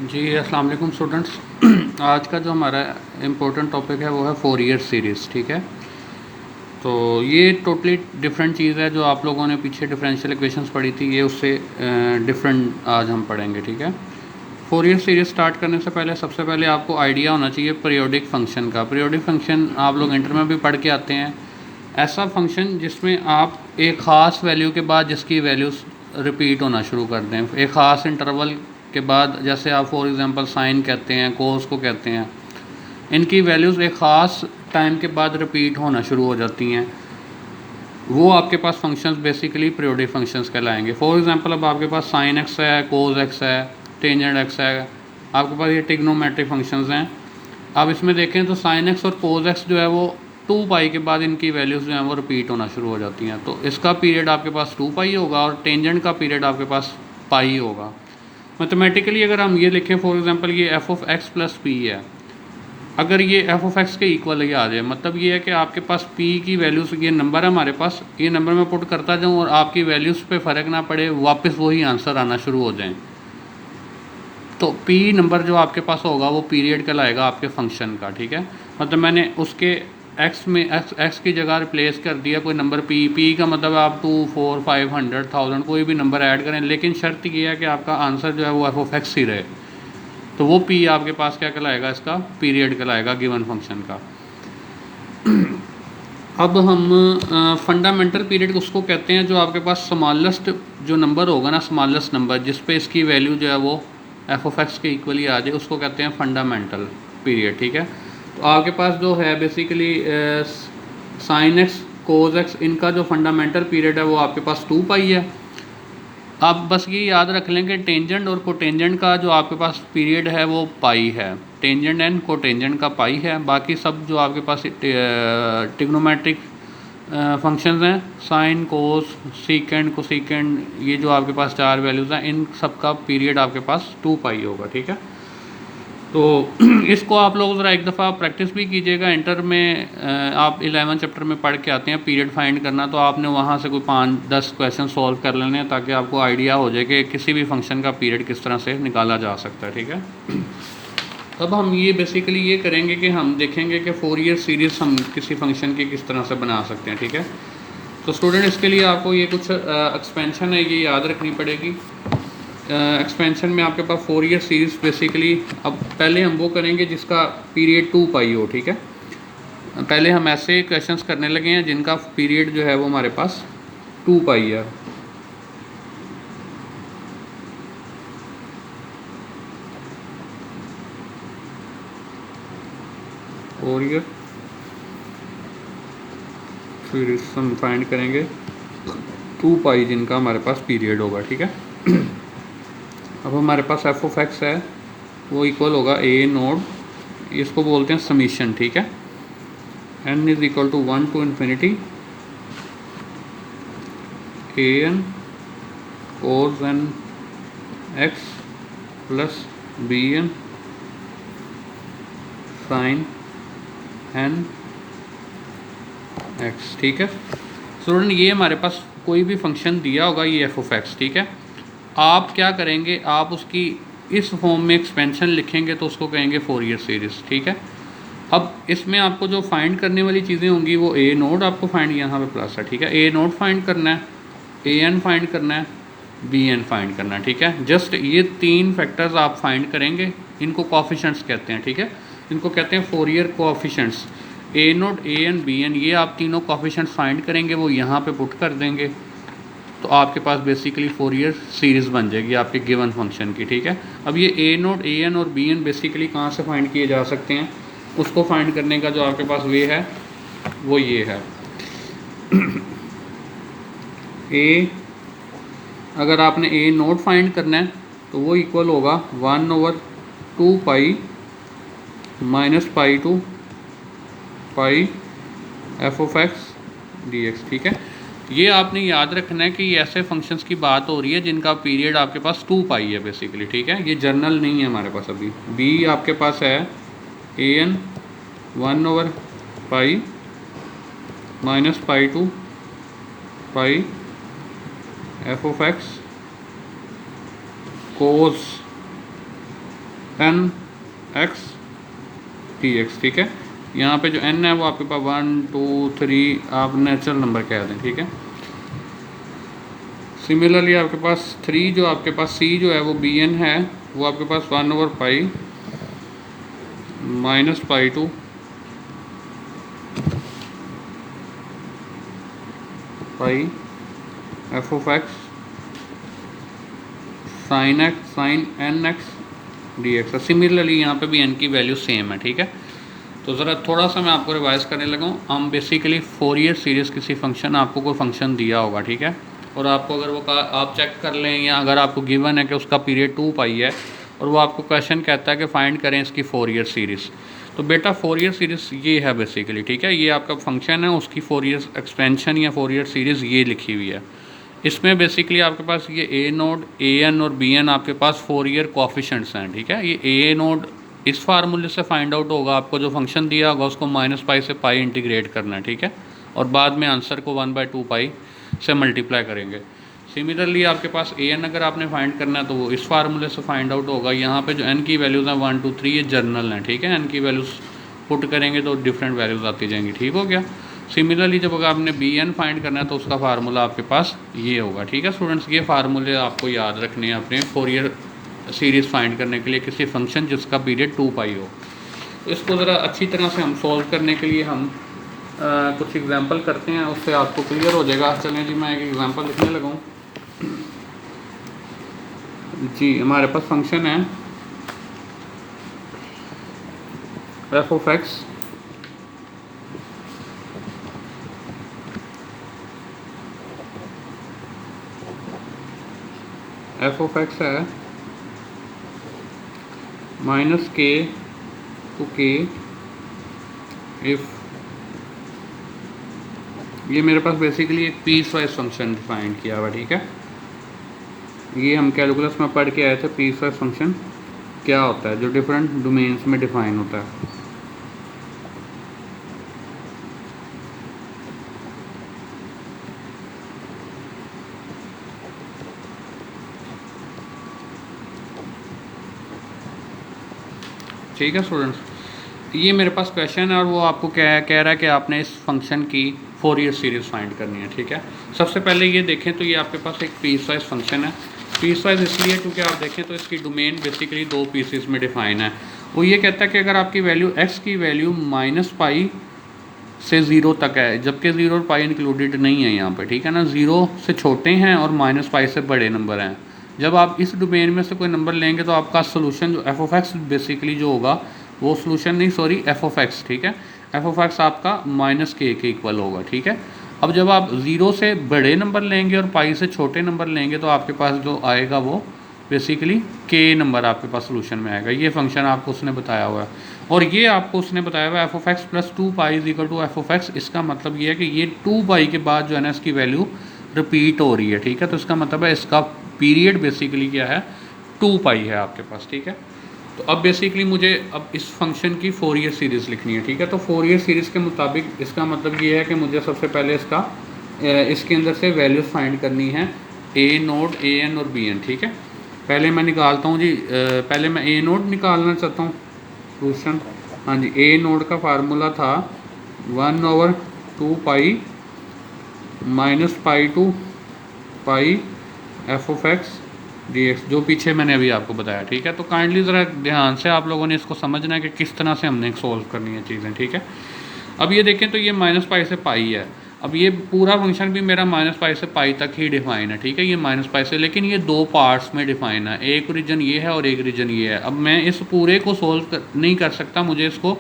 जी अस्सलाम वालेकुम स्टूडेंट्स। आज का जो हमारा इम्पोर्टेंट टॉपिक है वो है फोरियर सीरीज़। ठीक है, तो ये टोटली डिफरेंट चीज़ है। जो आप लोगों ने पीछे डिफरेंशियल इक्वेशंस पढ़ी थी, ये उससे डिफरेंट आज हम पढ़ेंगे। ठीक है, फोरियर सीरीज़ स्टार्ट करने से पहले सबसे पहले आपको आइडिया होना चाहिए पीरियोडिक फंक्शन का। पीरियोडिक फंक्शन आप लोग इंटर में भी पढ़ के आते हैं। ऐसा फंक्शन जिसमें आप एक ख़ास वैल्यू के बाद जिसकी वैल्यूज़ रिपीट होना शुरू कर दें, एक ख़ास इंटरवल के बाद। जैसे आप फॉर एग्जांपल साइन कहते हैं, कोस को कहते हैं, इनकी वैल्यूज़ एक ख़ास टाइम के बाद रिपीट होना शुरू हो जाती हैं। वो आपके पास फंक्शंस बेसिकली पीरियोडिक फंक्शंस कहलाएंगे। फॉर एग्जांपल अब आपके पास साइन एक्स है, कोस एक्स है, टेंजेंट एक्स है, आपके पास ये ट्रिग्नोमेट्रिक फंक्शंस हैं। अब इसमें देखें तो साइन एक्स और कोस एक्स जो है वो 2 पाई के बाद इनकी वैल्यूज़ जो हैं वो रिपीट होना शुरू हो जाती हैं। तो इसका पीरियड आपके पास 2 पाई होगा और टेंजेंट का पीरियड आपके पास पाई होगा। मैथमेटिकली अगर हम ये लिखें, फॉर एग्जांपल ये F of x plus P है, अगर ये एफ ऑफ एक्स के इक्वल ही आ जाए, मतलब ये है कि आपके पास पी की वैल्यूज़, ये नंबर है हमारे पास, ये नंबर मैं पुट करता जाऊँ और आपकी वैल्यूज़ पे फ़र्क ना पड़े, वापस वही आंसर आना शुरू हो जाएँ, तो पी नंबर जो आपके पास होगा वो पीरियड कहलाएगा आपके फंक्शन का। ठीक है, मतलब मैंने उसके एक्स में एक्स की जगह रिप्लेस कर दिया कोई नंबर पी का मतलब आप 2, 4, 500, 1000 कोई भी नंबर ऐड करें, लेकिन शर्त ये है कि आपका आंसर जो है वो एफ ऑफ एक्स ही रहे। तो वो पी आपके पास क्या कहलाएगा, इसका पीरियड कहलाएगा गिवन फंक्शन का। अब हम फंडामेंटल पीरियड उसको कहते हैं जो आपके पास स्मॉलेस्ट जो नंबर होगा ना, स्मॉलेस्ट नंबर जिस पे इसकी वैल्यू जो है वो एफ ऑफ एक्स के इक्वली आ जाए, उसको कहते हैं फंडामेंटल पीरियड। ठीक है, तो आपके पास जो है basically sine x, cos x, इनका जो फंडामेंटल पीरियड है वो आपके पास 2 पाई है। आप बस ये याद रख लें कि टेंजेंट और कोटेंजेंट का जो आपके पास पीरियड है वो पाई है, टेंजेंट एंड कोटेंजेंट का पाई है। बाकी सब जो आपके पास ट्रिग्नोमेट्रिक फंक्शंस हैं, साइन, कोस, सीकेंड, कोसीकेंड, ये जो आपके पास 4 वैल्यूज़ हैं, इन सब का पीरियड आपके पास 2 पाई होगा। ठीक है, तो इसको आप लोग ज़रा एक दफ़ा प्रैक्टिस भी कीजिएगा। इंटर में आप 11 चैप्टर में पढ़ के आते हैं पीरियड फाइंड करना, तो आपने वहाँ से कोई 5-10 क्वेश्चन सॉल्व कर लेने हैं ताकि आपको आइडिया हो जाए कि किसी भी फंक्शन का पीरियड किस तरह से निकाला जा सकता है। ठीक है, अब हम ये बेसिकली ये करेंगे कि हम देखेंगे कि फोरियर सीरीज़ हम किसी फंक्शन की किस तरह से बना सकते हैं। ठीक है, तो स्टूडेंट इसके लिए आपको ये कुछ एक्सपेंशन है, ये याद रखनी पड़ेगी। एक्सपेंशन में आपके पास फोरियर सीरीज़ बेसिकली, अब पहले हम वो करेंगे जिसका पीरियड 2 पाई हो। ठीक है, पहले हम ऐसे क्वेश्चंस करने लगे हैं जिनका पीरियड जो है वो हमारे पास 2 पाई है। फोरियर सीरीज हम फाइंड करेंगे 2 पाई जिनका हमारे पास पीरियड होगा। ठीक है, अब हमारे पास एफ ऑफ एक्स है वो इक्वल होगा ए नोड, इसको बोलते हैं समीशन। ठीक है, n is equal to 1 to infinity a n cos n x plus b n sin n x। ठीक है स्टूडेंट, ये हमारे पास कोई भी फंक्शन दिया होगा, ये एफ ऑफ एक्स। ठीक है, आप क्या करेंगे, आप उसकी इस फॉर्म में एक्सपेंशन लिखेंगे तो उसको कहेंगे फोरियर सीरीज़। ठीक है, अब इसमें आपको जो फाइंड करने वाली चीज़ें होंगी वो ए नोड आपको फाइंड, यहाँ पे प्लस है। ठीक है, ए नोड फाइंड करना है, ए एन फाइंड करना है, बी एन फाइंड करना है। ठीक है, जस्ट ये 3 फैक्टर्स आप फाइंड करेंगे, इनको कोएफिशिएंट्स कहते हैं। ठीक है, इनको कहते हैं Fourier coefficients. A node, A N, B N, ये आप तीनों कोएफिशिएंट्स फाइंड करेंगे, वो यहाँ पे पुट कर देंगे, तो आपके पास बेसिकली फोरियर सीरीज़ बन जाएगी आपके गिवन फंक्शन की। ठीक है, अब ये ए नोड, ए एन और बी एन बेसिकली कहाँ से फाइंड किए जा सकते हैं, उसको फाइंड करने का जो आपके पास वे है वो ये है। ए, अगर आपने ए नोट फाइंड करना है तो वो इक्वल होगा 1/2 pi minus pi to pi f of x d x. ठीक है, ये आपने याद रखना है कि ये ऐसे फंक्शंस की बात हो रही है जिनका पीरियड आपके पास 2 पाई है बेसिकली। ठीक है, ये जर्नल नहीं है हमारे पास अभी। बी आपके पास है ए एन 1/पाई minus pi to pi f of x cos n x d x, ठीक है। यहाँ पे जो एन है वो आपके पास 1 2 3 आप नेचुरल नंबर कह दें, ठीक है। सिमिलरली आपके पास 3 जो आपके पास सी जो है वो बी एन है, वो आपके पास 1/पाई minus pi to pi f of x sign n x d x. Similarly यहाँ पे भी एन की वैल्यू सेम है, ठीक है। तो ज़रा थोड़ा सा मैं आपको रिवाइज करने लगा हूँ। हम बेसिकली फोरियर सीरीज़ किसी फंक्शन, आपको कोई फंक्शन दिया होगा, ठीक है, और आपको अगर वो आप चेक कर लें, या अगर आपको गिवन है कि उसका पीरियड 2 पाई है और वो आपको क्वेश्चन कहता है कि फाइंड करें इसकी फोरियर सीरीज़, तो बेटा फोरियर सीरीज़ ये है बेसिकली, ठीक है। ये आपका फंक्शन है, उसकी फोरियर एक्सपेंशन या फोरियर सीरीज़ ये लिखी हुई है। इसमें बेसिकली आपके पास ये ए नोड ए एन और बी एन आपके पास फोरियर कोफिशेंट्स हैं, ठीक है। ये ए नोड इस फार्मूले से फाइंड आउट होगा, आपको जो फंक्शन दिया होगा उसको -पाई से पाई इंटीग्रेट करना है, ठीक है, और बाद में आंसर को 1/2 पाई से मल्टीप्लाई करेंगे। सिमिलरली आपके पास ए एन अगर आपने फाइंड करना है तो वो इस फार्मूले से फाइंड आउट होगा। यहाँ पे जो एन की वैल्यूज़ हैं 1 2 3 ये जर्नल हैं, ठीक है। एन की वैल्यूज़ पुट करेंगे तो डिफरेंट वैल्यूज़ आती जाएंगी, ठीक हो गया। सिमिलरली जब अगर आपने बी एन फाइंड करना है तो उसका फार्मूला आपके पास ये होगा, ठीक है स्टूडेंट्स। ये फार्मूले आपको याद रखने हैं अपने फोरियर सीरीज़ फाइंड करने के लिए किसी फंक्शन जिसका पीरियड 2 पाई हो। तो इसको ज़रा अच्छी तरह से हम सॉल्व करने के लिए हम कुछ एग्जांपल करते हैं, उससे आपको क्लियर हो जाएगा। चलें जी, मैं एक एग्जांपल लिखने लगा हूँ जी। हमारे पास फंक्शन है एफ ऑफ एक्स है -k to k इफ़, ये मेरे पास बेसिकली एक पीस वाइज फंक्शन डिफाइन किया हुआ, ठीक है। ये हम कैलकुलस में पढ़ के आए थे, पीस वाइज फंक्शन क्या होता है जो डिफरेंट डोमेन्स में डिफाइन होता है। ठीक है स्टूडेंट्स, ये मेरे पास क्वेश्चन है और वो आपको कह रहा है कि आपने इस फंक्शन की फोरियर सीरीज़ फाइंड करनी है, ठीक है। सबसे पहले ये देखें तो ये आपके पास एक पीस वाइज फंक्शन है। पीस वाइज इसलिए क्योंकि आप देखें तो इसकी डोमेन बेसिकली 2 पीसेस में डिफाइन है। वो ये कहता है कि अगर आपकी वैल्यू x की वैल्यू -पाई से 0 तक है, जबकि 0 और पाई इंक्लूडेड नहीं है यहाँ पर, ठीक है ना, 0 से छोटे हैं और -पाई से बड़े नंबर हैं। जब आप इस डोमेन में से कोई नंबर लेंगे तो आपका सोल्यूशन जो एफ ऑफ एक्स बेसिकली जो होगा वो सोल्यूशन नहीं, सॉरी, एफ ऑफ एक्स, ठीक है। एफ ऑफ एक्स आपका -k के इक्वल होगा, ठीक है। अब जब आप 0 से बड़े नंबर लेंगे और पाई से छोटे नंबर लेंगे तो आपके पास जो आएगा वो बेसिकली k नंबर आपके पास सोल्यूशन में आएगा। ये फंक्शन आपको उसने बताया हुआ है, और ये आपको उसने बताया हुआ है f of x plus 2 pi is equal to f of x. इसका मतलब ये है कि ये 2 पाई के बाद जो है ना इसकी वैल्यू रिपीट हो रही है, ठीक है। तो इसका मतलब है इसका पीरियड बेसिकली क्या है, 2 पाई है आपके पास, ठीक है। तो अब बेसिकली मुझे अब इस फंक्शन की फोरियर सीरीज़ लिखनी है, ठीक है। तो फोरियर सीरीज़ के मुताबिक इसका मतलब ये है कि मुझे सबसे पहले इसके अंदर से वैल्यूज़ फाइंड करनी है ए नोड ए एन और बी एन, ठीक है। पहले मैं निकालता हूँ जी, पहले मैं ए नोड निकालना चाहता हूँ सोल्यूशन। हाँ जी, ए नोड का फार्मूला था 1/2 पाई -पाई to pi f of x d x, जो पीछे मैंने अभी आपको बताया, ठीक है। तो काइंडली ज़रा ध्यान से आप लोगों ने इसको समझना है कि किस तरह से हमने सोल्व करनी है चीज़ें, ठीक है। अब ये देखें तो ये -पाई से पाई है। अब ये पूरा फंक्शन भी मेरा -पाई से पाई तक ही डिफाइन है, ठीक है, ये -पाई से, लेकिन ये 2 पार्ट्स में डिफाइन है। एक रीजन ये है और एक रीजन ये है। अब मैं इस पूरे को सोल्व नहीं कर सकता, मुझे इसको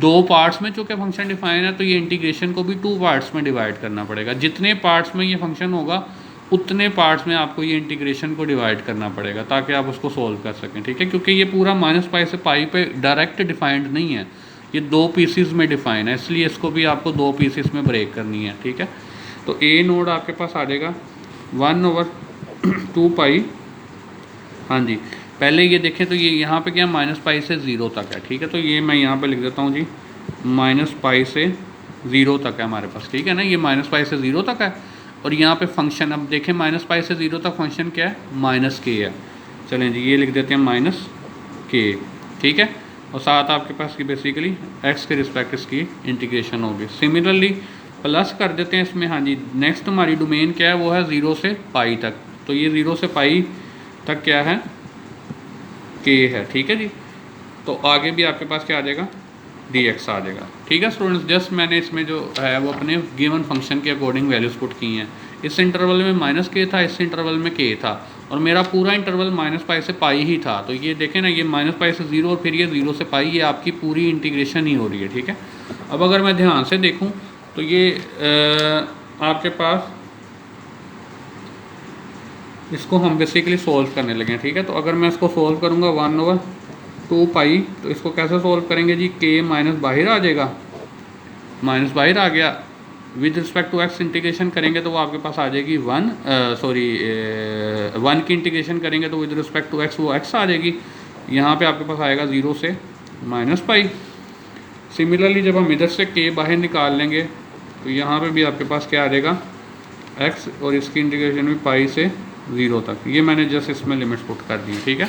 2 पार्ट्स में चूँकि फंक्शन डिफाइन है तो ये इंटीग्रेशन को भी 2 पार्ट्स में डिवाइड करना पड़ेगा। जितने पार्ट्स में ये फंक्शन होगा उतने पार्ट्स में आपको ये इंटीग्रेशन को डिवाइड करना पड़ेगा ताकि आप उसको सोल्व कर सकें, ठीक है। क्योंकि ये पूरा -पाई से पाई पे डायरेक्ट डिफाइंड नहीं है, ये 2 पीसीस में डिफाइन है, इसलिए इसको भी आपको 2 पीसीस में ब्रेक करनी है, ठीक है। तो ए नोड आपके पास आ जाएगा 1/2 पाई। हाँ जी, पहले ये देखें तो ये यहाँ पे क्या -पाई से 0 तक है, ठीक है। तो ये मैं यहाँ पे लिख देता हूँ जी, -पाई से 0 तक है हमारे पास, ठीक है ना, ये -पाई से 0 तक है। और यहाँ पे फंक्शन अब देखें -पाई से 0 तक फंक्शन क्या है, -k है। चलें जी, ये लिख देते हैं -k, के, ठीक है, और साथ आपके पास की बेसिकली एक्स के रिस्पेक्ट इसकी इंटीग्रेशन होगी। सिमिलरली प्लस कर देते हैं इसमें। हाँ जी, नेक्स्ट हमारी डोमेन क्या है, वो है 0 से पाई तक। तो ये 0 से पाई तक क्या है, के है, ठीक है जी। तो आगे भी आपके पास क्या आ जाएगा, dx आ जाएगा, ठीक है स्टूडेंट्स। जस्ट मैंने इसमें जो है वो अपने गिवन फंक्शन के अकॉर्डिंग वैल्यूज पुट की हैं। इस इंटरवल में माइनस के था, इस इंटरवल में के था, और मेरा पूरा इंटरवल माइनस पाई से पाई ही था। तो ये देखें ना, ये माइनस पाई से 0 और फिर ये 0 से पाई, ये आपकी पूरी इंटीग्रेशन ही हो रही है, ठीक है। अब अगर मैं ध्यान से देखूँ तो ये आपके पास इसको हम बेसिकली सोल्व करने लगे हैं, ठीक है। तो अगर मैं इसको सोल्व करूँगा 1/2 पाई, तो इसको कैसे सोल्व करेंगे जी, के माइनस बाहर आ जाएगा, माइनस बाहर आ गया, with respect to x integration करेंगे तो वो आपके पास आ जाएगी 1 की इंटीग्रेशन करेंगे तो विद रिस्पेक्ट टू एक्स वो एक्स आ जाएगी। यहाँ पे आपके पास आएगा 0 से माइनस पाई। सिमिलरली जब हम इधर से के बाहर निकाल लेंगे तो यहाँ पे भी आपके पास क्या आ जाएगा, एक्स, और इसकी इंटीग्रेशन भी पाई से 0 तक। ये मैंने जस्ट इसमें लिमिट्स पुट कर दी, ठीक है।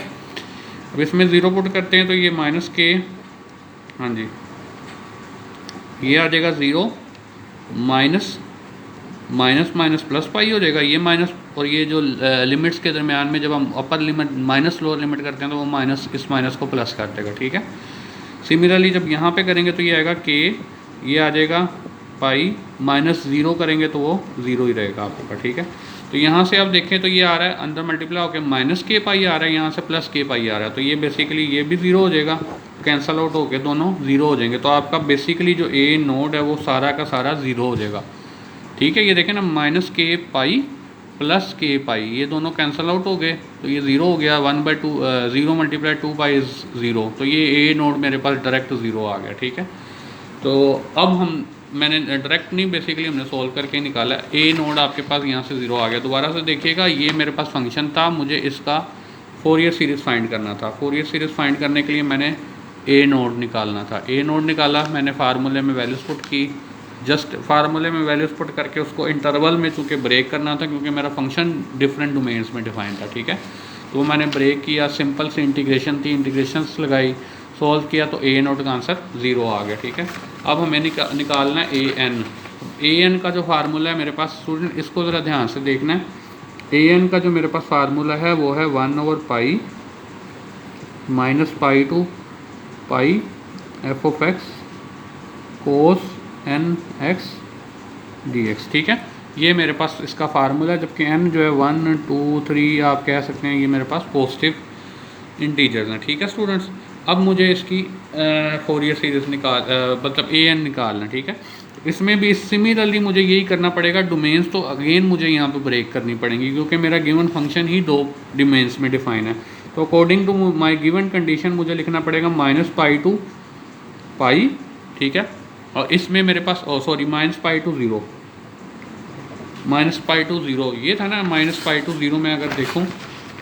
अब इसमें 0 पुट करते हैं तो ये माइनस के, हाँ जी, ये आ जाएगा 0 minus minus minus plus pi हो जाएगा, ये माइनस, और ये जो लिमिट्स के दरमियान में जब हम upper limit minus lower limit करते हैं तो वो माइनस इस माइनस को प्लस कर देगा, ठीक है। सिमिलरली जब यहाँ पे करेंगे तो ये आएगा के, ये आ जाएगा पाई, माइनस 0 करेंगे तो वो 0 ही रहेगा आपका, ठीक है। तो यहाँ से आप देखें तो ये आ रहा है अंदर मल्टीप्लाई होकर माइनस के पाई आ रहा है, यहाँ से प्लस के पाई आ रहा है, तो ये बेसिकली ये भी 0 हो जाएगा, कैंसल आउट होकर दोनों 0 हो जाएंगे। तो आपका बेसिकली जो ए नोड है वो सारा का सारा 0 हो जाएगा, ठीक है। ये देखें ना, माइनस के पाई प्लस के पाई, ये दोनों कैंसल आउट हो गए तो ये 0 हो गया, 1/2 0 × 2 पाई इज़ 0, तो ये ए नोड मेरे पास डायरेक्ट 0 आ गया, ठीक है। तो अब मैंने डायरेक्ट नहीं, बेसिकली हमने सोल्व करके निकाला, ए नोड आपके पास यहाँ से 0 आ गया। दोबारा से देखिएगा, ये मेरे पास फंक्शन था, मुझे इसका फोरियर सीरीज़ फाइंड करना था। फोरियर सीरीज़ फाइंड करने के लिए मैंने ए नोड निकालना था। ए नोड निकाला, मैंने फार्मूले में वैल्यूज पुट की, जस्ट फार्मूले में वैल्यूज पुट करके उसको इंटरवल में चूँकि ब्रेक करना था, क्योंकि मेरा फंक्शन डिफरेंट डोमेन्स में डिफाइन था, ठीक है। तो मैंने ब्रेक किया, सिंपल सी इंटीग्रेशन थी, इंटीग्रेशंस लगाई, सॉल्व किया, तो ए नोट का आंसर 0 आ गया, ठीक है। अब हमें निकालना है ए एन का जो फार्मूला है मेरे पास, स्टूडेंट इसको ज़रा ध्यान से देखना है। ए एन का जो मेरे पास फार्मूला है वो है 1/पाई minus pi to pi f of x cos n x d x, ठीक है। ये मेरे पास इसका फार्मूला है, जबकि एन जो है 1 2 3 आप कह सकते हैं, ये मेरे पास पॉजिटिव इंटीजर्स हैं, ठीक है स्टूडेंट्स। अब मुझे इसकी फोरियर सीरीज़ मतलब ए एन निकालना, ठीक है। इसमें भी सिमिलरली मुझे यही करना पड़ेगा, डोमेन्स तो अगेन मुझे यहाँ पे ब्रेक करनी पड़ेंगी, क्योंकि मेरा गिवन फंक्शन ही 2 डोमेन्स में डिफाइन है। तो according to my given condition मुझे लिखना पड़ेगा -पाई टू पाई, ठीक है। और इसमें मेरे पास -पाई टू 0, -पाई टू 0 ये था ना, -पाई टू 0 में अगर देखूँ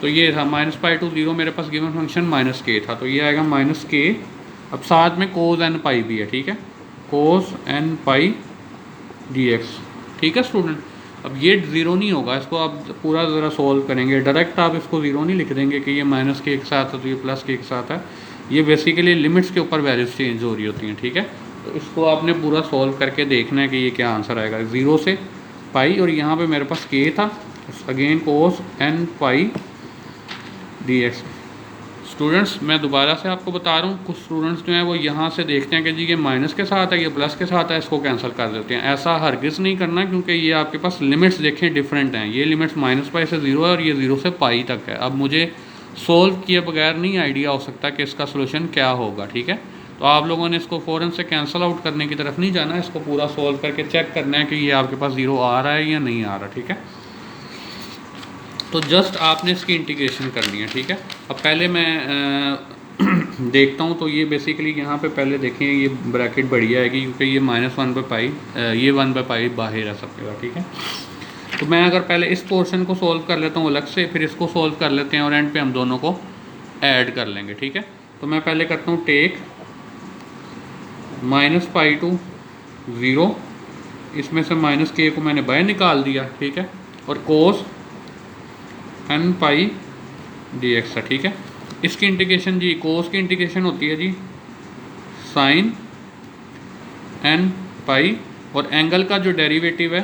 तो ये था -पाई टू 0, मेरे पास गिवन फंक्शन -k था, तो ये आएगा -k। अब साथ में कोस एन पाई भी है, ठीक है, कोस एन पाई dx, ठीक है स्टूडेंट। अब ये 0 नहीं होगा, इसको आप पूरा ज़रा सोल्व करेंगे, डायरेक्ट आप इसको 0 नहीं लिख देंगे कि ये -k के साथ है तो ये +k के साथ है। ये बेसिकली लिमिट्स के ऊपर वैल्यूज चेंज हो रही होती हैं, ठीक है। तो इसको आपने पूरा सोल्व करके देखना है कि ये क्या आंसर आएगा, 0 से पाई, और यहाँ पे मेरे पास k था, अगेन कोस एन पाई dx। स्टूडेंट्स मैं दोबारा से आपको बता रहा हूँ, कुछ स्टूडेंट्स जो हैं वो यहाँ से देखते हैं कि जी ये माइनस के साथ है, ये प्लस के साथ है, इसको कैंसिल कर देते हैं। ऐसा हरगिज़ नहीं करना, क्योंकि ये आपके पास लिमिट्स देखें डिफरेंट हैं। ये लिमिट्स -पाई से 0 है और ये 0 से पाई तक है। अब मुझे सोल्व किए बगैर नहीं आइडिया हो सकता कि इसका सोल्यूशन क्या होगा, ठीक है। तो आप लोगों ने इसको फ़ौरन से कैंसिल आउट करने की तरफ नहीं जाना, इसको पूरा सोल्व करके चेक करना है कि ये आपके पास 0 आ रहा है या नहीं आ रहा, ठीक है। तो जस्ट आपने इसकी इंटीग्रेशन करनी है, ठीक है। अब पहले मैं देखता हूँ, तो ये बेसिकली यहाँ पे पहले देखें, ये ब्रैकेट बढ़िया आएगी, क्योंकि ये -1/पाई, ये 1/पाई बाहर आ सकेगा, ठीक है। तो मैं अगर पहले इस पोर्शन को सोल्व कर लेता हूँ अलग से, फिर इसको सोल्व कर लेते हैं और एंड पे हम दोनों को ऐड कर लेंगे, ठीक है। तो मैं पहले करता हूँ टेक -पाई टू 0, इसमें से -k को मैंने बाहर निकाल दिया, ठीक है, और कोस एन पाई dx है, ठीक है। इसकी इंटीग्रेशन जी कोस की इंटीग्रेशन होती है जी साइन एन पाई, और एंगल का जो डेरिवेटिव है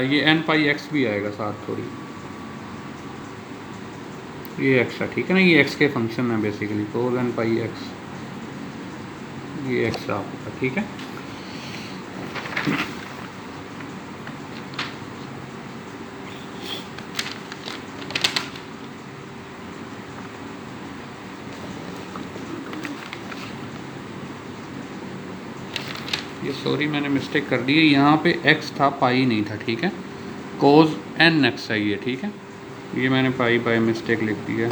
ये एन पाई एक्स भी आएगा साथ थोड़ी, ये एक्स है, ठीक है ना, ये एक्स के फंक्शन है बेसिकली, कोस एन पाई एक्स, ये एक्स आपका, ठीक है। ये सॉरी मैंने मिस्टेक कर दी है, यहाँ पे x था पाई नहीं था, ठीक है, कोज एन एक्स है ये, ठीक है, ये मैंने पाई बाय मिस्टेक लिख दिया,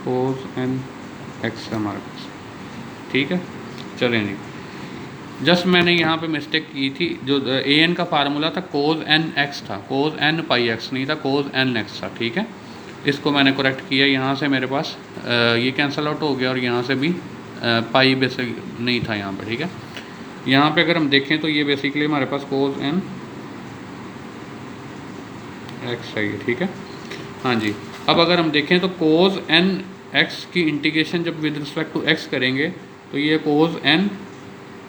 कोज एन एक्स है हमारे पास, ठीक है। चलें जी, जस्ट मैंने यहाँ पे मिस्टेक की थी, जो ए एन का फार्मूला था कोज एन एक्स था, कोज एन पाई एक्स नहीं था, कोज एन एक्स था, ठीक है। इसको मैंने करेक्ट किया, यहाँ से मेरे पास ये कैंसिल आउट हो गया और यहाँ से भी पाई बेसिक नहीं था यहाँ पे, ठीक है। यहाँ पे अगर हम देखें तो ये बेसिकली हमारे पास कोज एन एक्स है ये, ठीक है। हाँ जी, अब अगर हम देखें तो कोज एन एक्स की इंटीग्रेशन जब विद रिस्पेक्ट टू एक्स करेंगे तो ये कोज एन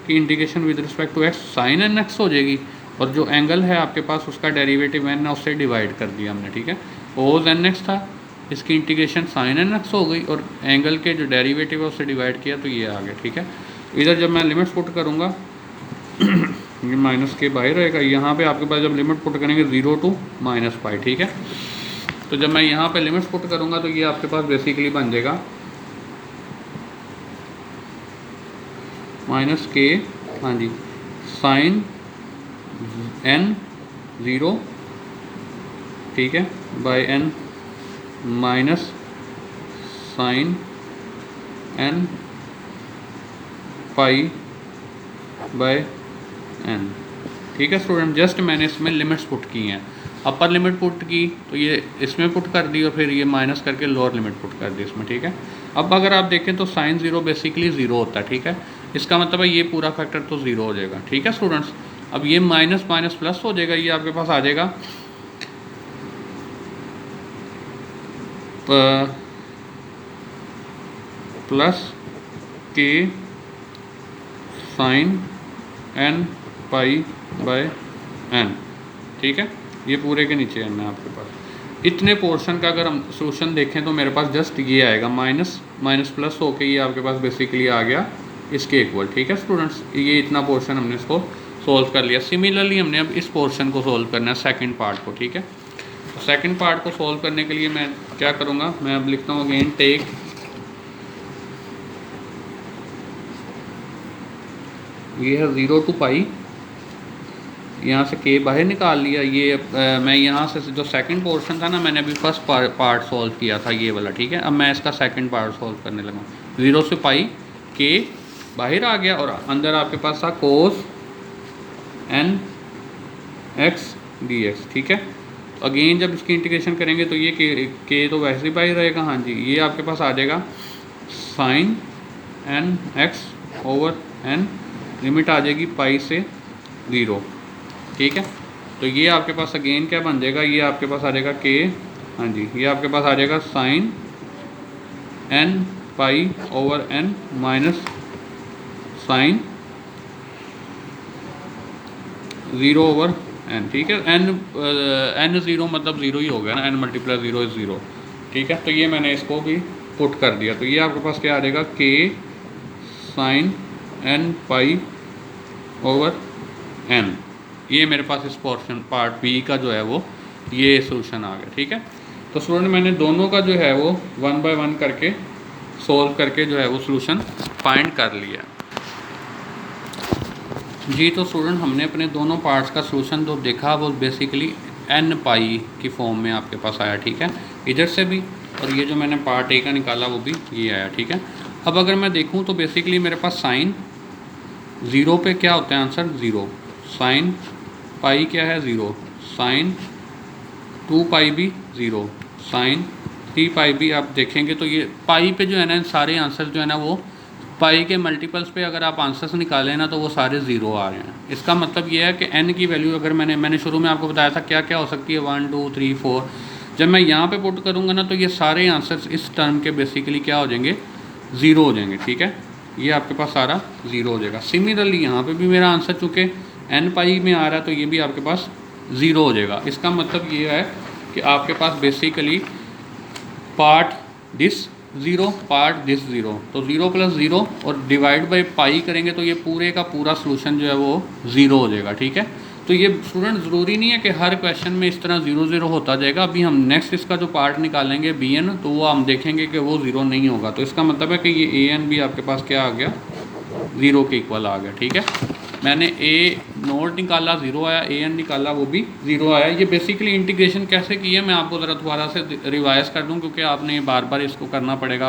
की integration with respect to x sign n x हो जाएगी, और जो एंगल है आपके पास उसका डेरिवेटिव एन है उससे डिवाइड कर दिया हमने, ठीक है। कोज एन एक्स था, इसकी इंटीग्रेशन साइन एन एक्स हो गई, और एंगल के जो डेरिवेटिव है उससे डिवाइड किया तो ये आ गया, ठीक है। इधर जब मैं लिमिट्स पुट करूँगा ये माइनस के बाहर रहेगा, यहाँ पे आपके पास जब लिमिट पुट करेंगे 0 टू माइनस पाई, ठीक है। तो जब मैं यहाँ पे लिमिट्स पुट करूँगा तो ये आपके पास बेसिकली बन जाएगा माइनस के, हाँ जी, साइन एन 0, ठीक है, by n minus sin n pi by n, ठीक है स्टूडेंट। जस्ट मैंने इसमें लिमिट्स पुट की हैं, अपर लिमिट पुट की तो ये इसमें पुट कर दी और फिर ये माइनस करके लोअर लिमिट पुट कर दी इसमें, ठीक है। अब अगर आप देखें तो साइन 0 बेसिकली 0 होता है, ठीक है, इसका मतलब है ये पूरा फैक्टर तो 0 हो जाएगा, ठीक है स्टूडेंट्स। अब ये माइनस माइनस प्लस हो जाएगा, ये आपके पास आ जाएगा प्लस के sin n pi by n, ठीक है, ये पूरे के नीचे एन है आपके पास। इतने पोर्शन का अगर हम सोल्यूशन देखें तो मेरे पास जस्ट ये आएगा, माइनस माइनस प्लस होके ये आपके पास बेसिकली आ गया इसके इक्वल, ठीक है स्टूडेंट्स। ये इतना पोर्शन हमने इसको सोल्व कर लिया। सिमिलरली हमने अब इस पोर्शन को सोल्व करना है, सेकंड पार्ट को, ठीक है। तो सेकंड पार्ट को सोल्व करने के लिए मैं क्या करूँगा, मैं अब लिखता हूँ अगेन टेक ये है 0 टू पाई, यहाँ से के बाहर निकाल लिया, ये मैं यहाँ से जो सेकंड पोर्शन था ना, मैंने अभी फर्स्ट पार्ट सॉल्व किया था ये वाला, ठीक है। अब मैं इसका सेकंड पार्ट सॉल्व करने लगा, 0 से पाई के बाहर आ गया और अंदर आपके पास था कोस एन एक्स डी एक्स, ठीक है। अगेन जब इसकी इंटीग्रेशन करेंगे तो ये के तो वैसे ही बाहर रहेगा, हाँ जी, ये आपके पास आ जाएगा sign n x over n, limit आ जाएगी पाई से 0, ठीक है। तो ये आपके पास अगेन क्या बन जाएगा, ये आपके पास आ जाएगा के, हाँ जी, ये आपके पास आ जाएगा sign n pi over n minus sin 0 over n, ठीक है। एन 0 मतलब 0 ही हो गया ना, एन मल्टीप्लाई 0 इज़ 0, ठीक है। तो ये मैंने इसको भी पुट कर दिया, तो ये आपके पास क्या आ जाएगा के sin n pi over n, ये मेरे पास इस पोर्शन पार्ट बी का जो है वो ये सोल्यूशन आ गया, ठीक है। तो स्टूडेंट मैंने दोनों का जो है वो 1 बाय 1 करके सोल्व करके जो है वो सोल्यूशन फाइंड कर लिया जी। तो स्टूडेंट हमने अपने दोनों पार्ट्स का सोल्यूशन जो देखा वो बेसिकली एन पाई की फॉर्म में आपके पास आया, ठीक है, इधर से भी, और ये जो मैंने पार्ट ए का निकाला वो भी ये आया, ठीक है। अब अगर मैं देखूँ तो बेसिकली मेरे पास साइन 0 पे क्या होता है आंसर 0, साइन पाई क्या है 0, साइन 2 पाई भी 0, साइन 3 पाई भी आप देखेंगे तो ये पाई पे जो है ना सारे आंसर जो है ना वो पाई के मल्टीपल्स पे अगर आप आंसर्स निकालें ना तो वो सारे 0 आ रहे हैं। इसका मतलब ये है कि n की वैल्यू अगर मैंने शुरू में आपको बताया था क्या क्या हो सकती है 1 2 3 4, जब मैं यहाँ पे पुट करूँगा ना तो ये सारे आंसर्स इस टर्म के बेसिकली क्या हो जाएंगे, ज़ीरो हो जाएंगे, ठीक है। ये आपके पास सारा ज़ीरो हो जाएगा। सिमिलरली यहाँ पे भी मेरा आंसर चूँकि n पाई में आ रहा है तो ये भी आपके पास ज़ीरो हो जाएगा। इसका मतलब ये है कि आपके पास basically part this zero, part this zero, तो ज़ीरो प्लस ज़ीरो और डिवाइड बाई पाई करेंगे तो ये पूरे का पूरा सोल्यूशन जो है वो ज़ीरो हो जाएगा, ठीक है। तो ये स्टूडेंट ज़रूरी नहीं है कि हर क्वेश्चन में इस तरह ज़ीरो ज़ीरो होता जाएगा। अभी हम नेक्स्ट इसका जो पार्ट निकालेंगे बी एन, तो वो हम देखेंगे कि वो ज़ीरो नहीं होगा। तो इसका मतलब है कि ये ए एन भी आपके पास क्या आ गया, ज़ीरो के इक्वल आ गया, ठीक है। मैंने ए नोट निकाला, ज़ीरो आया, ए एन निकाला, वो भी ज़ीरो आया। ये बेसिकली इंटीग्रेशन कैसे की है मैं आपको ज़रा दोबारा से रिवाइज कर दूं, क्योंकि आपने बार बार इसको करना पड़ेगा।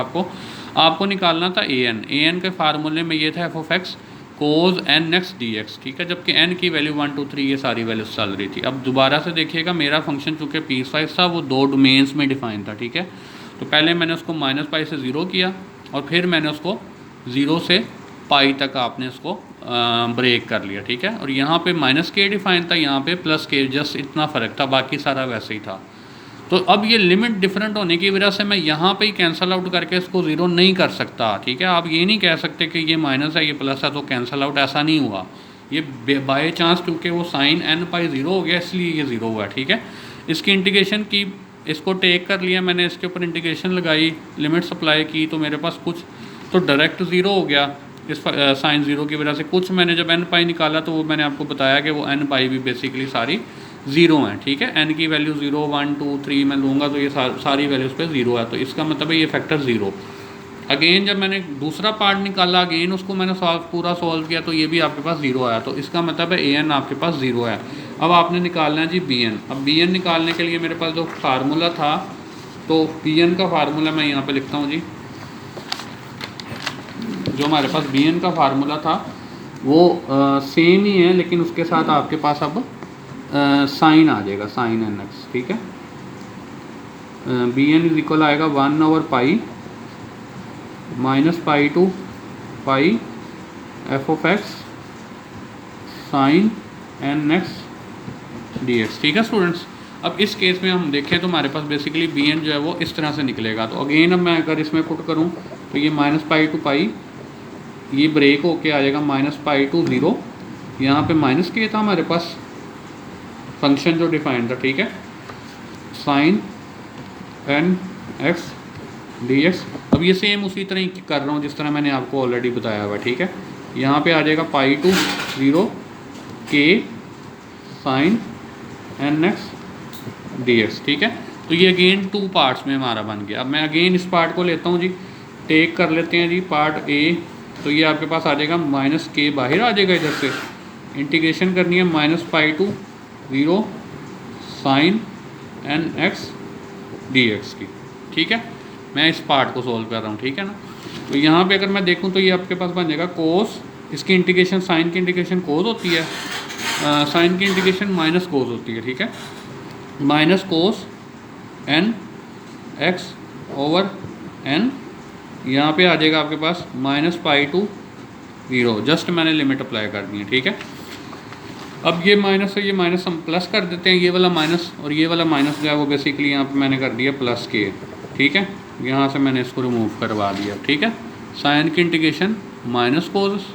आपको निकालना था ए एन के फार्मूले में ये था f of x cos n x d x, ठीक है, जबकि एन की वैल्यू 1 2 3 ये सारी वैल्यूज चल रही थी। अब दोबारा से देखिएगा, मेरा फंक्शन चूँकि पीस वाइज था वो दो डोमेन्स में डिफाइन था, ठीक है। तो पहले मैंने उसको माइनस पाई से ज़ीरो किया और फिर मैंने उसको ज़ीरो से पाई तक आपने इसको ब्रेक कर लिया, ठीक है। और यहाँ पे माइनस के डिफाइन था, यहाँ पे प्लस के, जस्ट इतना फ़र्क था, बाकी सारा वैसे ही था। तो अब ये लिमिट डिफरेंट होने की वजह से मैं यहाँ पे ही कैंसिल आउट करके इसको ज़ीरो नहीं कर सकता, ठीक है। आप ये नहीं कह सकते कि ये माइनस है ये प्लस है तो कैंसिल आउट, ऐसा नहीं हुआ। ये बाय चांस क्योंकि वो साइन एन पाई ज़ीरो हो गया इसलिए ये ज़ीरो हुआ, ठीक है। इसकी इंटीग्रेशन की, इसको टेक कर लिया मैंने, इसके ऊपर इंटीग्रेशन लगाई, लिमिट सप्लाई की, तो मेरे पास कुछ तो डायरेक्ट ज़ीरो हो गया इस साइन ज़ीरो की वजह से। कुछ मैंने जब एन पाई निकाला तो वो मैंने आपको बताया कि वो एन पाई भी बेसिकली सारी ज़ीरो हैं, ठीक है। एन की वैल्यू 0 1 2 3 मैं लूँगा तो ये सारी वैल्यूज़ पे ज़ीरो है, तो इसका मतलब है ये फैक्टर ज़ीरो। अगेन जब मैंने दूसरा पार्ट निकाला, अगेन उसको मैंने पूरा सॉल्व किया तो ये भी आपके पास ज़ीरो आया, तो इसका मतलब है ए एन आपके पास ज़ीरो है। अब आपने निकालना है जी बी एन। अब बी एन निकालने के लिए मेरे पास जो फार्मूला था, तो बी एन का फार्मूला मैं यहाँ पर लिखता हूँ जी। जो हमारे पास बी एन का फार्मूला था वो सेम ही है, लेकिन उसके साथ आपके पास अब साइन आ जाएगा, साइन एन एक्स, ठीक है। बी एन इज इक्वल आएगा 1 over pi minus pi to pi f of x sign n x d x, ठीक है स्टूडेंट्स। अब इस केस में हम देखें तो हमारे पास बेसिकली बी एन जो है वो इस तरह से निकलेगा। तो अगेन अब मैं अगर इसमें पुट करूँ तो ये माइनस पाई टू पाई, ये ब्रेक होके आ जाएगा माइनस पाई टू ज़ीरो, यहाँ पे माइनस के था हमारे पास फंक्शन जो डिफाइंड था, ठीक है, sin n x d x. अब ये सेम उसी तरह ही कर रहा हूँ जिस तरह मैंने आपको ऑलरेडी बताया हुआ, ठीक है। यहाँ पे आ जाएगा पाई टू ज़ीरो के sin n x d x, ठीक है। तो ये अगेन टू पार्ट्स में हमारा बन गया। अब मैं अगेन इस पार्ट को लेता हूँ जी, टेक कर लेते हैं जी पार्ट ए। तो ये आपके पास आ जाएगा माइनस के, बाहर आ जाएगा इधर से, इंटीग्रेशन करनी है minus pi to zero sign n x d x की, ठीक है। मैं इस पार्ट को सोल्व कर रहा हूँ, ठीक है ना। तो यहाँ पे अगर मैं देखूँ तो ये आपके पास बन जाएगा कोस, इसकी इंटीग्रेशन, साइन की इंटीग्रेशन कोस होती है, साइन की इंटीग्रेशन माइनस कोस होती है, ठीक है। Minus cos n x over n, यहाँ पे आ जाएगा आपके पास minus pi to zero, just मैंने लिमिट अप्लाई कर दी है, ठीक है। अब ये माइनस है, ये माइनस हम प्लस कर देते हैं, ये वाला माइनस और ये वाला माइनस जो है वो बेसिकली यहाँ पे मैंने कर दिया प्लस के, ठीक है। यहाँ से मैंने इसको रिमूव करवा दिया, ठीक है। साइन की इंटीग्रेशन माइनस कोस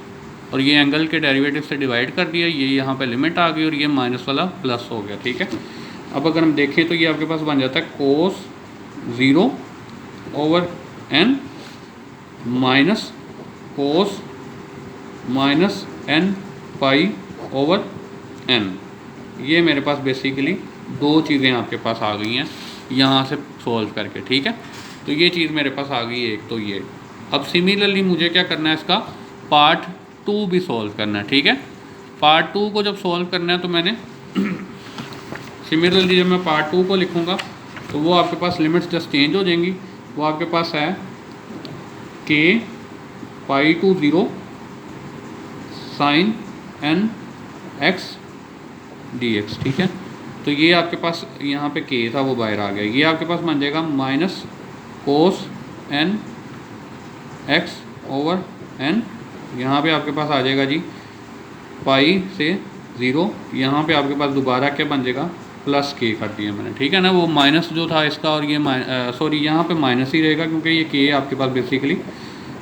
और ये एंगल के डेरिवेटिव से डिवाइड कर दिया, ये यहाँ पे लिमिट आ गई और ये माइनस वाला प्लस हो गया, ठीक है। अब अगर हम देखें तो ये आपके पास बन जाता है cos zero over n minus cos minus n pi over n. ये मेरे पास बेसिकली दो चीज़ें आपके पास आ गई हैं यहाँ से सोल्व करके, ठीक है। तो ये चीज़ मेरे पास आ गई एक, तो ये। अब सिमिलरली मुझे क्या करना है, इसका पार्ट टू भी सोल्व करना है, ठीक है। पार्ट टू को जब सोल्व करना है तो मैंने सिमिलरली जब मैं पार्ट टू को लिखूँगा तो वो आपके पास लिमिट्स जस्ट चेंज हो जाएंगी। वो आपके पास है के pi to zero sign n x d x, ठीक है। तो ये आपके पास यहाँ पे के था वो बाहर आ गया, ये आपके पास बन जाएगा minus cos n x over n, यहाँ पे आपके पास आ जाएगा जी पाई से ज़ीरो, यहाँ पे आपके पास दोबारा क्या बन जाएगा प्लस के कर दिया मैंने, ठीक है ना। वो माइनस जो था इसका और ये सॉरी यहाँ पे माइनस ही रहेगा क्योंकि ये के आपके पास बेसिकली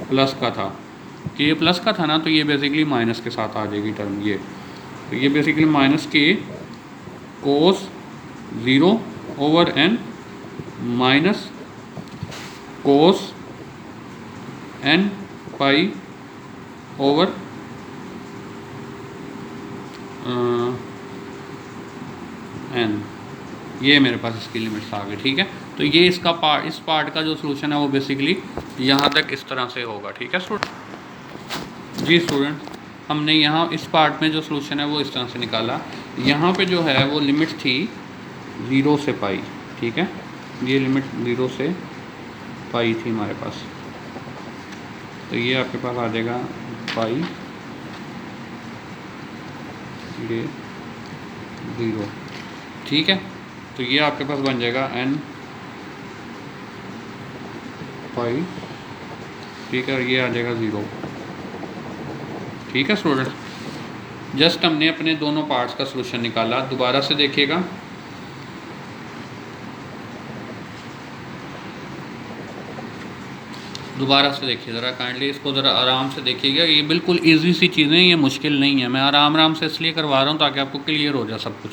प्लस का था, के प्लस का था ना, तो ये बेसिकली माइनस के साथ आ जाएगी टर्म ये। तो ये बेसिकली माइनस के कोस 0 over n minus cos n pi over n, ये मेरे पास इसकी लिमिट्स आ गई, ठीक है। तो ये इसका पार्ट, इस पार्ट का जो सोल्यूशन है वो बेसिकली यहाँ तक इस तरह से होगा, ठीक है स्टूडेंट। जी स्टूडेंट, हमने यहाँ इस पार्ट में जो सोल्यूशन है वो इस तरह से निकाला। यहाँ पे जो है वो लिमिट थी 0 से पाई, ठीक है, ये लिमिट 0 से पाई थी हमारे पास। तो ये आपके पास आ जाएगा पाई ये 0, ठीक है। तो ये आपके पास बन जाएगा n पाई, ठीक है, और ये आ जाएगा 0, ठीक है स्टूडेंट। जस्ट हमने अपने दोनों पार्ट्स का सलूशन निकाला। दोबारा से देखिएगा, दोबारा से देखिए ज़रा काइंडली, इसको ज़रा आराम से देखिएगा। ये बिल्कुल इजी सी चीज़ें, ये मुश्किल नहीं है। मैं आराम से इसलिए करवा रहा हूँ ताकि आपको क्लियर हो जाए सब कुछ।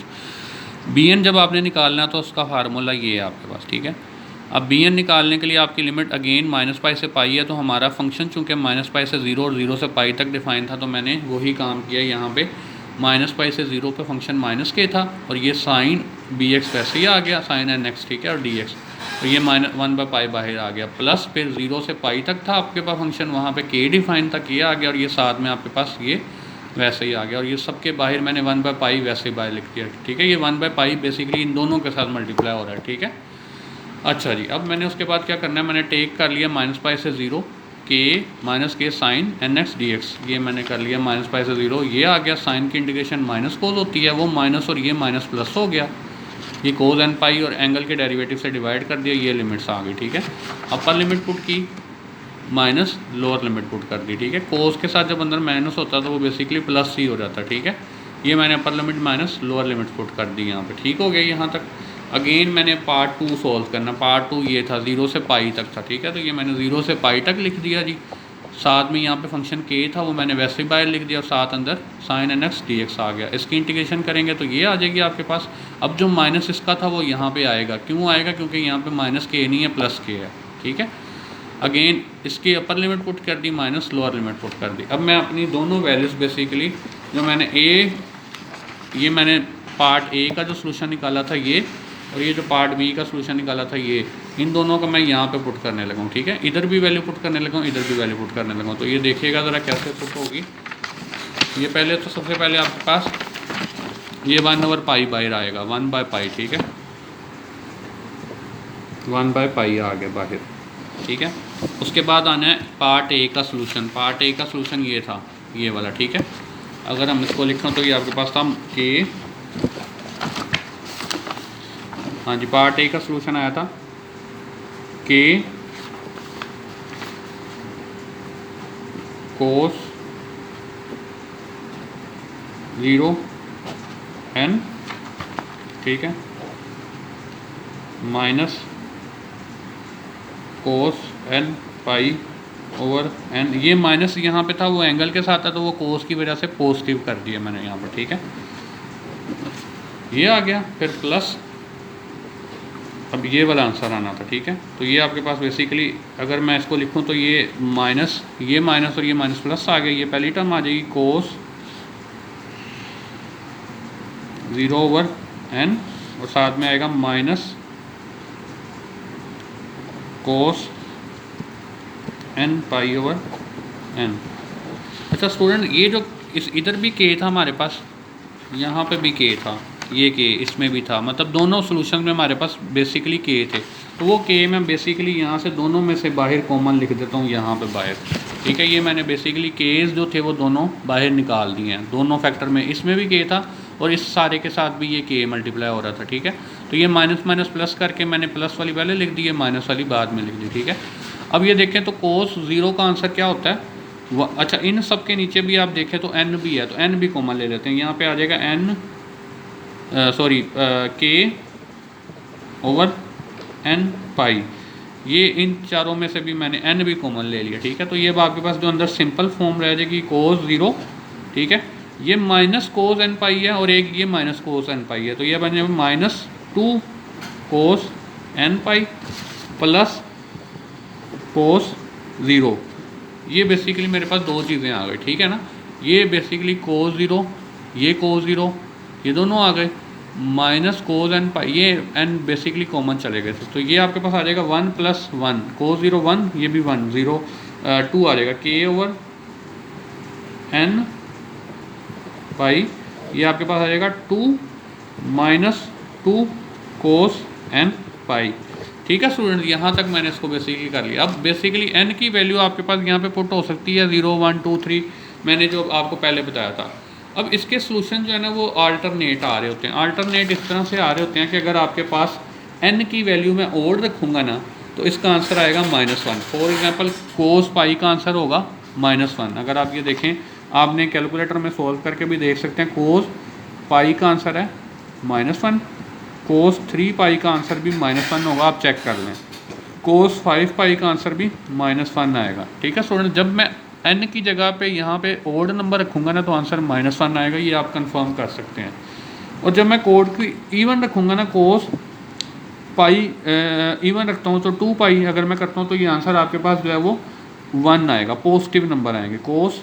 bn जब आपने निकालना है तो उसका फार्मूला ये है आपके पास, ठीक है। अब bn निकालने के लिए आपकी लिमिट अगेन माइनस पाई से पाई है, तो हमारा फंक्शन चूँकि माइनस पाई से 0 और 0 से पाई तक डिफाइन था, तो मैंने वही काम किया यहाँ पे। माइनस पाई से 0 पे फंक्शन माइनस के था और ये साइन bx वैसे ही आ गया, साइन nx, ठीक है, और dx। तो ये -1/पाई बाहर आ गया, प्लस फिर 0 से पाई तक था आपके पास फंक्शन, वहाँ पे के डिफाइन था, के आ गया, और ये साथ में आपके पास ये वैसे ही आ गया, और ये सबके बाहर मैंने 1/पाई वैसे ही बाहर लिख दिया, ठीक है। ये 1/पाई बेसिकली इन दोनों के साथ मल्टीप्लाई हो रहा है, ठीक है। अच्छा जी, अब मैंने उसके बाद क्या करना है, मैंने टेक कर लिया -पाई से 0 के माइनस के साइन nx dx, ये मैंने कर लिया -पाई से 0। ये आ गया, साइन की इंटीग्रेशन माइनस कोस होती है, वो माइनस और ये माइनस प्लस हो गया, ये कोस n पाई और एंगल के डेरिवेटिव से डिवाइड कर दिया, ये लिमिट्स आ गई, ठीक है। अपर लिमिट पुट की माइनस लोअर लिमिट पुट कर दी, ठीक है। कोस के साथ जब अंदर माइनस होता है तो वो बेसिकली प्लस ही हो जाता है, ठीक है। ये मैंने upper limit minus lower limit put कर दी यहाँ पे, ठीक हो गया यहाँ तक। अगेन मैंने पार्ट 2 सॉल्व करना। पार्ट 2 ये था 0 से पाई तक था, ठीक है। तो ये मैंने 0 से पाई तक लिख दिया जी। साथ में यहाँ पे फंक्शन के था, वो मैंने वैसे ही बाहर लिख दिया, और साथ अंदर साइन nx dx आ गया। इसकी इंटीग्रेशन करेंगे तो ये आ जाएगी आपके पास। अब जो माइनस इसका था वो यहाँ पे आएगा, क्यों आएगा, क्योंकि यहाँ पे माइनस के नहीं है, प्लस के है, ठीक है। अगेन इसकी अपर लिमिट पुट कर दी, माइनस लोअर लिमिट पुट कर दी। अब मैं अपनी दोनों वैल्यूज़ बेसिकली जो मैंने ये मैंने पार्ट ए का जो सोल्यूशन निकाला था ये, और ये जो पार्ट बी का सोल्यूशन निकाला था ये, इन दोनों को मैं यहाँ पे पुट करने लगा हूँ, ठीक है। इधर भी वैल्यू पुट करने लगा हूँ, इधर भी वैल्यू पुट करने लगा हूँ। तो ये देखिएगा ज़रा कैसे पुट होगी। ये पहले तो सबसे पहले आपके पास ये 1/पाई बाहर आएगा, 1/पाई, ठीक है, 1/पाई आ गया बाहर, ठीक है। उसके बाद आना है पार्ट ए का सोल्यूशन। पार्ट ए का सोल्यूशन ये था, ये वाला, ठीक है। अगर हम इसको लिखें तो ये आपके पास था के, हाँ जी, पार्ट ए का सोल्यूशन आया था के कोस 0 n, ठीक है, माइनस कोस n पाई ओवर n। ये माइनस यहाँ पे था, वो एंगल के साथ था, तो वो कोस की वजह से पॉजिटिव कर दिया मैंने यहाँ पर, ठीक है। ये आ गया, फिर प्लस, अब ये वाला आंसर आना था, ठीक है। तो ये आपके पास बेसिकली अगर मैं इसको लिखूं तो ये माइनस और ये माइनस प्लस आ गया। ये पहली टर्म आ जाएगी कोस 0 ओवर n, और साथ में आएगा minus cos n pi over n। अच्छा स्टूडेंट, ये जो इस इधर भी के था हमारे पास, यहाँ पे भी के था, ये के इसमें भी था, मतलब दोनों सोल्यूशन में हमारे पास बेसिकली के थे। तो वो के मैं बेसिकली यहाँ से दोनों में से बाहर कॉमन लिख देता हूँ यहाँ पे बाहर, ठीक है। ये मैंने बेसिकली केस जो थे वो दोनों बाहर निकाल दिए हैं, दोनों फैक्टर में। इसमें भी के था और इस सारे के साथ भी ये के मल्टीप्लाई हो रहा था, ठीक है। तो ये माइनस माइनस प्लस करके मैंने प्लस वाली पहले लिख दी है, माइनस वाली बाद में लिख दी, ठीक है। अब ये देखें तो कोस 0 का आंसर क्या होता है, अच्छा इन सब के नीचे भी आप देखें तो n भी है, तो n भी कॉमन ले लेते हैं। यहाँ पे आ जाएगा n सॉरी के ओवर एन पाई, ये इन चारों में से भी मैंने एन भी कॉमन ले लिया, ठीक है। तो ये अब आपके पास जो अंदर सिंपल फॉर्म रह जाएगी कोस 0, ठीक है। ये माइनस कोस एन पाई है और एक ये माइनस कोस एन पाई है, तो ये बन जाएगा -2 कोस एन पाई प्लस कोस 0। ये बेसिकली मेरे पास दो चीज़ें आ गई, ठीक है ना। ये बेसिकली कोस 0, ये कोस 0, ये दोनों आ गए, माइनस कोस एन पाई, ये एन बेसिकली कॉमन चले गए थे, तो ये आपके पास आ जाएगा 1 + 1 कोस 0 1, ये भी 1 0 2 आ जाएगा के ओवर एन पाई, ये आपके पास आ जाएगा 2 - 2 कोस एन पाई, ठीक है स्टूडेंट। यहाँ तक मैंने इसको बेसिकली कर लिया। अब बेसिकली एन की वैल्यू आपके पास यहाँ पे पुट हो सकती है 0 1 2 3, मैंने जो आपको पहले बताया था। अब इसके सॉल्यूशन जो है ना वो अल्टरनेट आ रहे होते हैं। अल्टरनेट इस तरह से आ रहे होते हैं कि अगर आपके पास एन की वैल्यू मैं ओड रखूँगा ना तो इसका आंसर आएगा -1। फॉर एग्जांपल कोस पाई का आंसर होगा -1। अगर आप ये देखें, आपने कैलकुलेटर में सॉल्व करके भी देख सकते हैं, कोस पाई का आंसर है -1, कोस 3 पाई का आंसर भी -1 होगा, आप चेक कर लें। कोस 5 पाई का आंसर भी -1 आएगा, ठीक है स्टूडेंट। जब मैं एन की जगह पे यहाँ पे ओड नंबर रखूँगा ना तो आंसर -1 आएगा, ये आप कंफर्म कर सकते हैं। और जब मैं कोड की इवन रखूँगा ना, कोस पाई इवन रखता हूँ तो 2 पाई अगर मैं करता हूँ तो ये आंसर आपके पास जो है वो 1 आएगा, पॉजिटिव नंबर आएंगे। कोस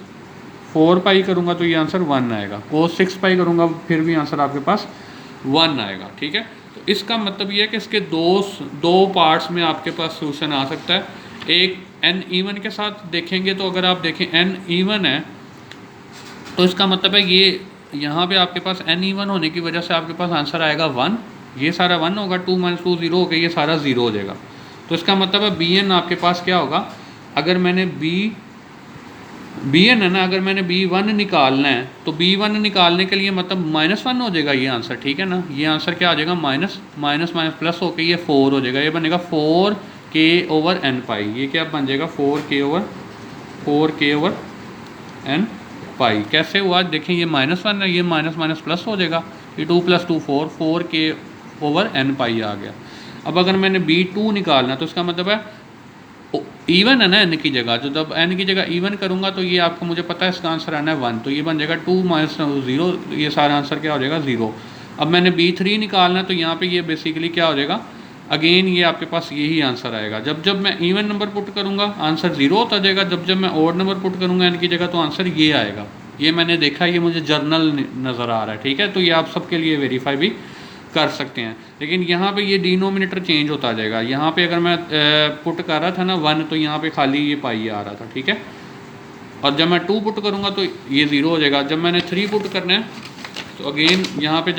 4 पाई करूँगा तो ये आंसर 1 आएगा, कोस 6 पाई करूँगा फिर भी आंसर आपके पास 1 आएगा, ठीक है। तो इसका मतलब ये है कि इसके दो पार्ट्स में आपके पास सोल्यूशन आ सकता है। एक एन इवन के साथ देखेंगे तो अगर आप देखें एन इवन है तो इसका मतलब है ये यहाँ पे आपके पास एन इवन होने की वजह से आपके पास आंसर आएगा 1, ये सारा 1 होगा, 2 - 2 0 हो गया, ये सारा 0 हो जाएगा। तो इसका मतलब है बी एन आपके पास क्या होगा, अगर मैंने बी एन है ना, अगर मैंने B1 निकालना है तो B1 निकालने के लिए मतलब -1 हो जाएगा ये आंसर, ठीक है ना। ये आंसर क्या आ जाएगा, माइनस माइनस माइनस प्लस होकर ये 4 हो जाएगा, ये बनेगा 4k ओवर n पाई। ये क्या बन जाएगा 4k ओवर n पाई। कैसे हुआ देखें, ये -1 है, ये माइनस माइनस प्लस हो जाएगा, ये 2 + 2 4k ओवर n पाई आ गया। अब अगर मैंने B2 निकालना तो इसका मतलब है इवन है ना एन की जगह, तो जब एन की जगह इवन करूँगा तो ये आपको मुझे पता है इसका आंसर आना है 1, तो ये बन जाएगा 2 - 0, ये सारा आंसर क्या हो जाएगा 0। अब मैंने B3 निकालना तो यहाँ पे ये बेसिकली क्या हो जाएगा, अगेन ये आपके पास यही आंसर आएगा। जब मैं इवन नंबर पुट करूँगा आंसर 0 होता जाएगा, जब मैं ऑड नंबर पुट करूँगा एन की जगह तो आंसर ये आएगा। ये मैंने देखा, ये मुझे जर्नल नज़र आ रहा है, ठीक है। तो ये आप सबके लिए वेरीफाई भी कर सकते हैं। लेकिन यहाँ पे ये डिनोमिनेटर चेंज होता जाएगा। यहाँ पे अगर मैं पुट कर रहा था ना 1 तो यहाँ पे खाली ये पाई आ रहा था, ठीक है। और जब मैं 2 पुट करूँगा तो ये 0 हो जाएगा। जब मैंने 3 पुट करना है तो अगेन यहाँ पे जब